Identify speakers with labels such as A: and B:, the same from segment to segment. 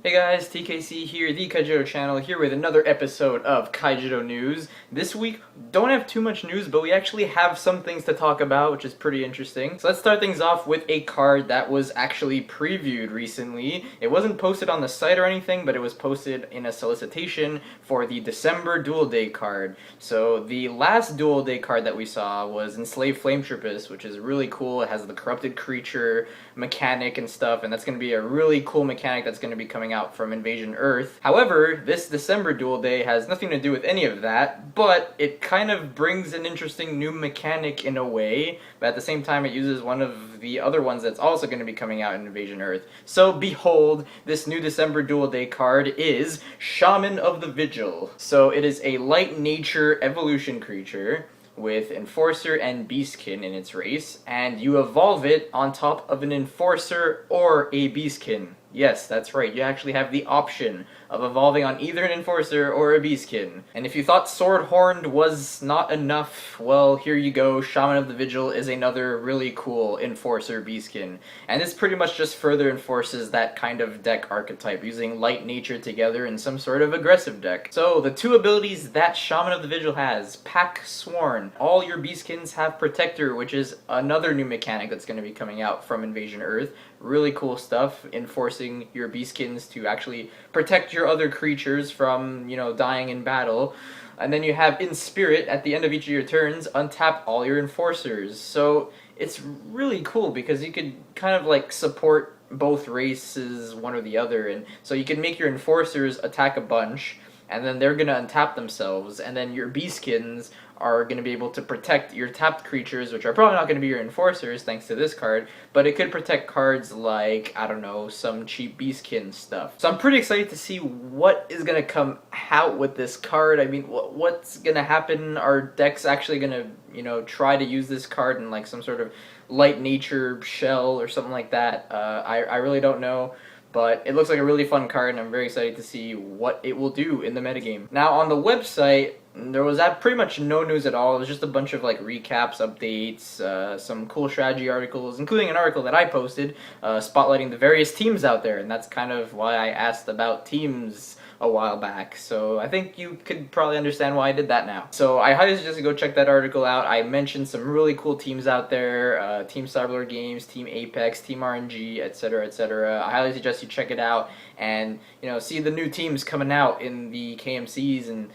A: Hey guys, TKC here, the Kaijudo channel, here with another episode of Kaijudo News. This week, don't have too much news, but we actually have some things to talk about, which is pretty interesting. So let's start things off with a card that was actually previewed recently. It wasn't posted on the site or anything, but it was posted in a solicitation for the December Duel Day card. So the last Duel Day card that we saw was Enslaved Flametrippus, which is really cool. It has the corrupted creature mechanic and stuff, and that's going to be a really cool mechanic that's going to be coming out from Invasion Earth. However, this December Duel Day has nothing to do with any of that, but it kind of brings an interesting new mechanic in a way, but at the same time it uses one of the other ones that's also going to be coming out in Invasion Earth. So behold, this new December Duel Day card is Shaman of the Vigil. So it is a light nature evolution creature with Enforcer and Beastkin in its race, and you evolve it on top of an Enforcer or a Beastkin. Yes, that's right, you actually have the option of evolving on either an Enforcer or a Beastkin. And if you thought Swordhorned was not enough, well, here you go. Shaman of the Vigil is another really cool Enforcer Beastkin. And this pretty much just further enforces that kind of deck archetype, using light nature together in some sort of aggressive deck. So, the two abilities that Shaman of the Vigil has: Pack Sworn. All your Beastkins have Protector, which is another new mechanic that's going to be coming out from Invasion Earth. Really cool stuff, enforcing your Beastkins to actually protect your other creatures from, dying in battle. And then you have In Spirit. At the end of each of your turns, untap all your Enforcers. So it's really cool because you could kind of like support both races, one or the other, and so you can make your Enforcers attack a bunch, and then they're gonna untap themselves, and then your Beastkins are going to be able to protect your tapped creatures, which are probably not going to be your Enforcers thanks to this card, but it could protect cards like, I don't know, some cheap Beastkin stuff. So I'm pretty excited to see what is going to come out with this card. I mean, what's going to happen? Are decks actually going to, try to use this card in like some sort of light nature shell or something like that? I really don't know. But it looks like a really fun card, and I'm very excited to see what it will do in the metagame. Now, on the website, there was pretty much no news at all. It was just a bunch of like recaps, updates, some cool strategy articles, including an article that I posted spotlighting the various teams out there, and that's kind of why I asked about teams a while back. So I think you could probably understand why I did that now. So I highly suggest you go check that article out. I mentioned some really cool teams out there, Team Cyberlord Games, Team Apex, Team RNG, etc., etc. I highly suggest you check it out and, see the new teams coming out in the KMCs and,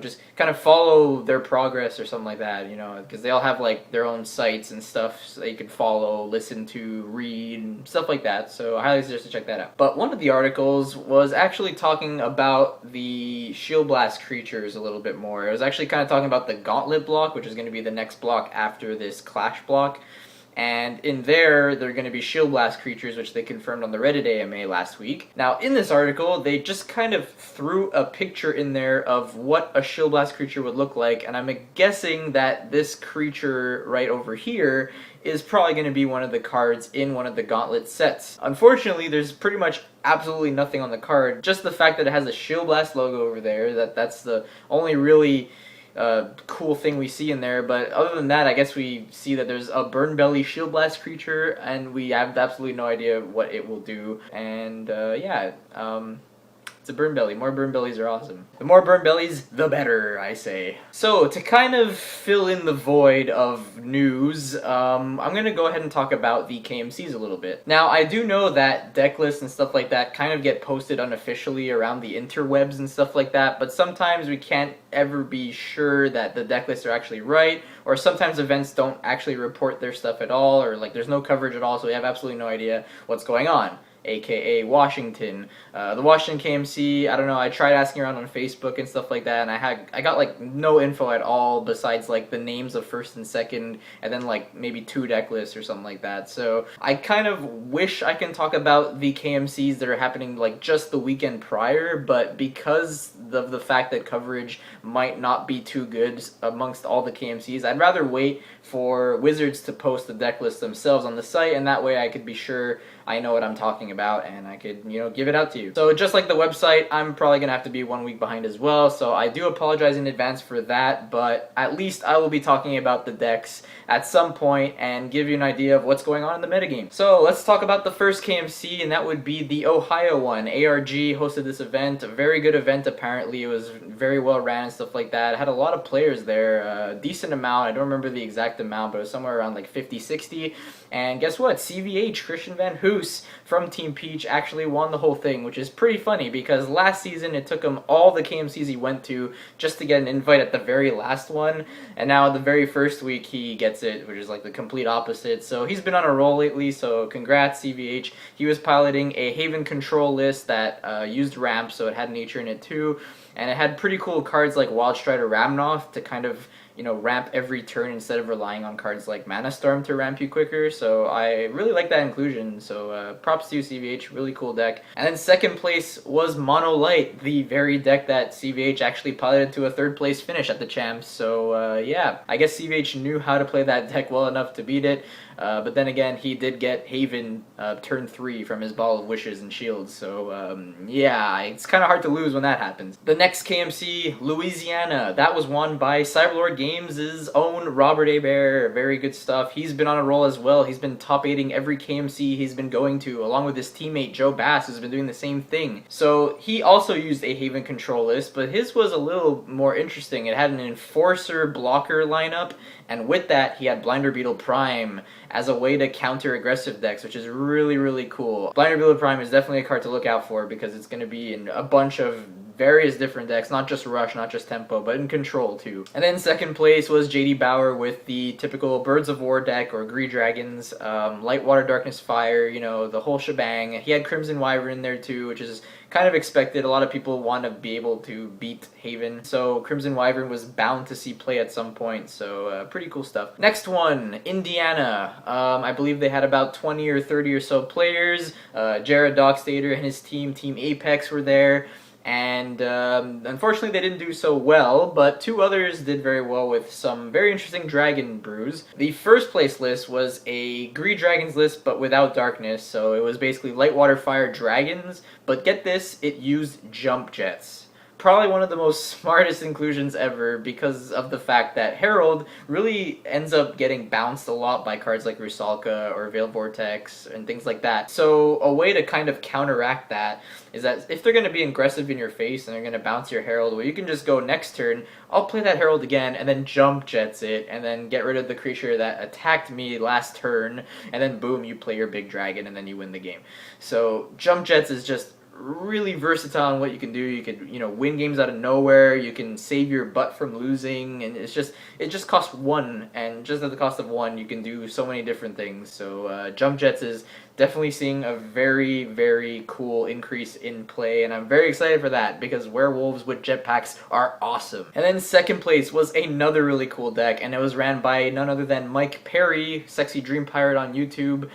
A: just kind of follow their progress or something like that, because they all have like their own sites and stuff so they can follow, listen to, read, and stuff like that. So I highly suggest you check that out. But one of the articles was actually talking about the Shield Blast creatures a little bit more. It was actually kind of talking about the Gauntlet block, which is going to be the next block after this Clash block. And in there, they're going to be Shield Blast creatures, which they confirmed on the Reddit AMA last week. Now, in this article, they just kind of threw a picture in there of what a Shield Blast creature would look like, and I'm guessing that this creature right over here is probably going to be one of the cards in one of the Gauntlet sets. Unfortunately, there's pretty much absolutely nothing on the card. Just the fact that it has a Shield Blast logo over there, that's the only really cool thing we see in there. But other than that, I guess we see that there's a Burn Belly Shield Blast creature, and we have absolutely no idea what it will do. And it's a Burn Belly. More Burn Bellies are awesome. The more Burn Bellies, the better, I say. So, to kind of fill in the void of news, I'm going to go ahead and talk about the KMCs a little bit. Now, I do know that Decklists and stuff like that kind of get posted unofficially around the interwebs and stuff like that, but sometimes we can't ever be sure that the decklists are actually right, or sometimes events don't actually report their stuff at all, or like there's no coverage at all, so we have absolutely no idea what's going on. AKA Washington. The Washington KMC, I don't know, I tried asking around on Facebook and stuff like that, and I got like no info at all besides like the names of first and second, and then like maybe 2 deck lists or something like that. So I kind of wish I can talk about the KMCs that are happening like just the weekend prior, but because of the fact that coverage might not be too good amongst all the KMCs, I'd rather wait for Wizards to post the deck list themselves on the site, and that way I could be sure I know what I'm talking about and I could, give it out to you. So just like the website, I'm probably gonna have to be 1 week behind as well, so I do apologize in advance for that, but at least I will be talking about the decks at some point and give you an idea of what's going on in the metagame. So let's talk about the first KMC, and that would be the Ohio one. ARG hosted this event, a very good event apparently. It was very well ran and stuff like that. It had a lot of players there, a decent amount. I don't remember the exact amount, but it was somewhere around like 50, 60. And guess what? CVH, Christian Van Hoos from Team Peach, actually won the whole thing, which is pretty funny because last season it took him all the KMCs he went to just to get an invite at the very last one, and now the very first week he gets it, which is like the complete opposite. So he's been on a roll lately, so congrats CVH. He was piloting a Haven control list that used ramp, so it had nature in it too, and it had pretty cool cards like Wild Strider Ramnoth to kind of ramp every turn instead of relying on cards like Mana Storm to ramp you quicker. So I really like that inclusion. So props to you, CVH. Really cool deck. And then second place was Mono Light, the very deck that CVH actually piloted to a third place finish at the champs. So yeah, I guess CVH knew how to play that deck well enough to beat it. But then again, he did get Haven turn 3 from his Ball of Wishes and Shields, so yeah, it's kind of hard to lose when that happens. The next KMC, Louisiana, that was won by Cyberlord Games' own Robert Hebert. Very good stuff. He's been on a roll as well. He's been top 8ing every KMC he's been going to, along with his teammate Joe Bass, who's been doing the same thing. So he also used a Haven control list, but his was a little more interesting. It had an Enforcer blocker lineup, and with that, he had Blinder Beetle Prime as a way to counter aggressive decks, which is really, really cool. Blinder Beetle Prime is definitely a card to look out for because it's going to be in a bunch of various different decks, not just Rush, not just Tempo, but in Control too. And then second place was JD Bauer with the typical Birds of War deck, or Gree Dragons, Light, Water, Darkness, Fire, the whole shebang. He had Crimson Wyvern in there too, which is kind of expected. A lot of people want to be able to beat Haven, so Crimson Wyvern was bound to see play at some point, so pretty cool stuff. Next one, Indiana. I believe they had about 20 or 30 or so players. Jared Dockstader and his team, Team Apex, were there. And unfortunately they didn't do so well, but two others did very well with some very interesting dragon brews. The first place list was a Gree Dragons list, but without darkness, so it was basically Light, Water, Fire Dragons, but get this, it used Jump Jets. Probably one of the most smartest inclusions ever because of the fact that Herald really ends up getting bounced a lot by cards like Rusalka or Veil Vortex and things like that. So a way to kind of counteract that is that if they're going to be aggressive in your face and they're going to bounce your Herald, well, you can just go next turn, I'll play that Herald again, and then Jump Jets it, and then get rid of the creature that attacked me last turn, and then boom, you play your big dragon, and then you win the game. So Jump Jets is just really versatile in what you can do. You could, win games out of nowhere. You can save your butt from losing, and it just costs 1, and just at the cost of 1, you can do so many different things. So Jump Jets is definitely seeing a very, very cool increase in play, and I'm very excited for that because werewolves with jetpacks are awesome. And then second place was another really cool deck, and it was ran by none other than Mike Perry, Sexy Dream Pirate on YouTube.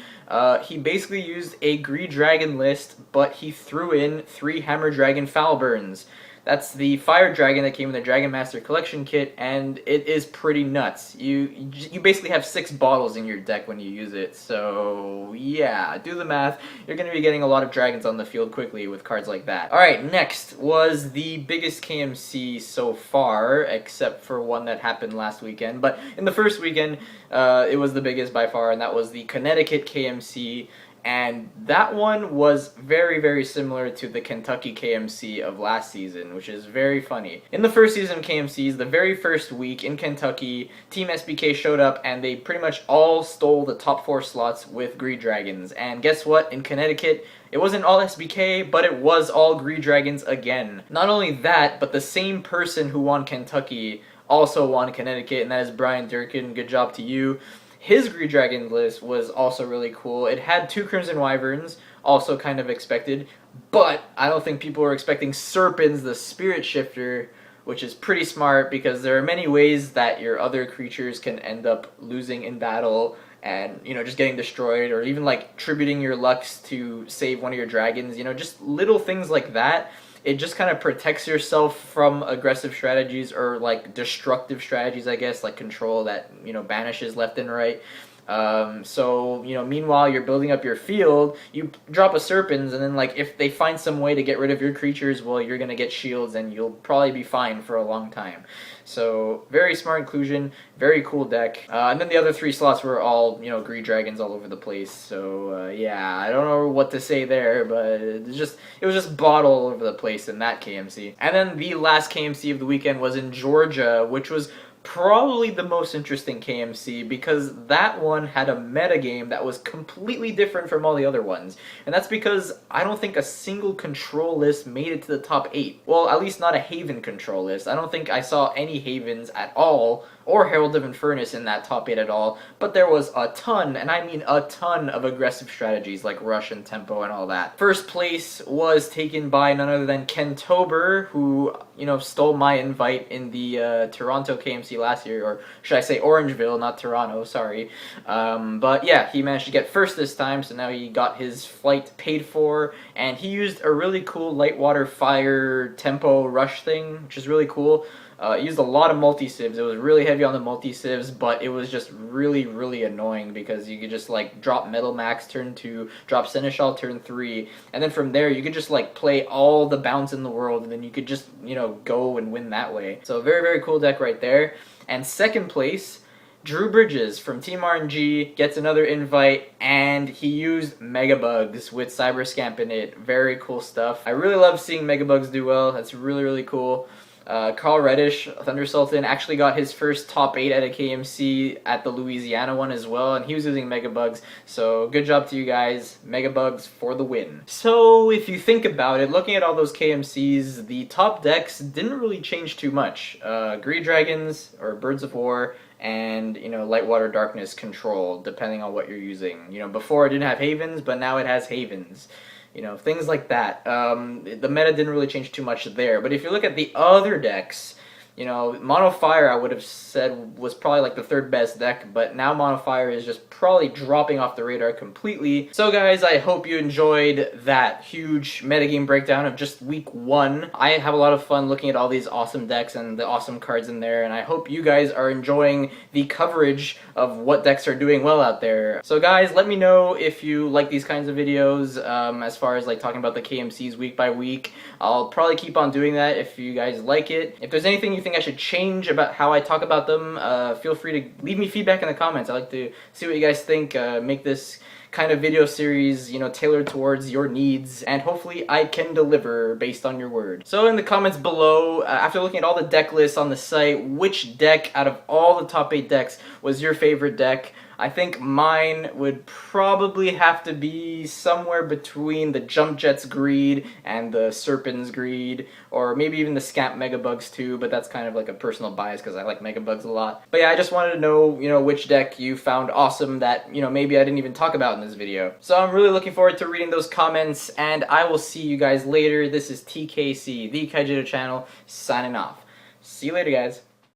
A: He basically used a Gree Dragon list, but he threw in 3 Hammer Dragon Foulburns. That's the Fire Dragon that came in the Dragon Master Collection kit, and it is pretty nuts. You basically have 6 bottles in your deck when you use it, so yeah, do the math. You're going to be getting a lot of dragons on the field quickly with cards like that. Alright, next was the biggest KMC so far, except for one that happened last weekend, but in the first weekend, it was the biggest by far, and that was the Connecticut KMC. And that one was very, very similar to the Kentucky KMC of last season, which is very funny. In the first season of KMCs, the very first week in Kentucky, Team SBK showed up and they pretty much all stole the top 4 slots with Gree Dragons. And guess what? In Connecticut, it wasn't all SBK, but it was all Gree Dragons again. Not only that, but the same person who won Kentucky also won Connecticut, and that is Brian Durkin. Good job to you. His Gree Dragon list was also really cool. It had 2 Crimson Wyverns, also kind of expected, but I don't think people were expecting Serpens, the Spirit Shifter, which is pretty smart because there are many ways that your other creatures can end up losing in battle and, just getting destroyed, or even like tributing your Lux to save one of your dragons, just little things like that. It just kind of protects yourself from aggressive strategies or like destructive strategies, I guess, like control that, banishes left and right. So, you know, meanwhile you're building up your field, you drop a Serpens, and then like if they find some way to get rid of your creatures, well, you're gonna get shields and you'll probably be fine for a long time. So very smart inclusion, very cool deck. And then the other 3 slots were all, you know, Greed Dragons all over the place. So yeah, I don't know what to say there, but it was just bottle all over the place in that KMC. And then the last KMC of the weekend was in Georgia, which was probably the most interesting KMC because that one had a metagame that was completely different from all the other ones. And that's because I don't think a single control list made it to the top 8. Well, at least not a Haven control list. I don't think I saw any Havens at all, or Herald of Infernus in that top 8 at all, but there was a ton, and I mean a ton, of aggressive strategies like Rush and Tempo and all that. First place was taken by none other than Ken Tober, who, you know, stole my invite in the Toronto KMC last year, or should I say Orangeville, not Toronto, sorry. But yeah, he managed to get first this time, so now he got his flight paid for, and he used a really cool light water fire tempo rush thing, which is really cool. It used a lot of multi-civs. It was really heavy on the multi-civs, but it was just really, really annoying because you could just like drop Metal Max turn 2, drop Seneschal turn 3, and then from there you could just like play all the bounce in the world, and then you could just, you know, go and win that way. So very, very cool deck right there. And second place, Drew Bridges from Team RNG gets another invite, and he used Megabugs with Cyberscamp in it. Very cool stuff. I really love seeing Megabugs do well. That's really, really cool. Carl Reddish, Thunder Sultan, actually got his first top 8 at a KMC at the Louisiana one as well, and he was using Megabugs, so good job to you guys. Megabugs for the win. So if you think about it, looking at all those KMCs, the top decks didn't really change too much. Greed Dragons, or Birds of War, and, you know, Light Water Darkness control, depending on what you're using. You know, before it didn't have Havens, but now it has Havens. You know, things like that. The meta didn't really change too much there. But if you look at the other decks, you know, Mono Fire I would have said was probably like the 3rd best deck, but now Mono Fire is just probably dropping off the radar completely. So guys, I hope you enjoyed that huge metagame breakdown of just week 1. I have a lot of fun looking at all these awesome decks and the awesome cards in there, and I hope you guys are enjoying the coverage of what decks are doing well out there. So guys, let me know if you like these kinds of videos, as far as like talking about the KMCs week by week. I'll probably keep on doing that if you guys like it. If there's anything you think I should change about how I talk about them, feel free to leave me feedback in the comments. I like to see what you guys think. Make this kind of video series, you know, tailored towards your needs, and hopefully I can deliver based on your word. So in the comments below, after looking at all the deck lists on the site, which deck out of all the top 8 decks was your favorite deck? I think mine would probably have to be somewhere between the Jump Jets Greed and the Serpens Greed, or maybe even the Scamp Megabugs too, but that's kind of like a personal bias because I like Megabugs a lot. But yeah, I just wanted to know, you know, which deck you found awesome that, you know, maybe I didn't even talk about in this video. So I'm really looking forward to reading those comments, and I will see you guys later. This is TKC, the Kaijudo channel, signing off. See you later, guys.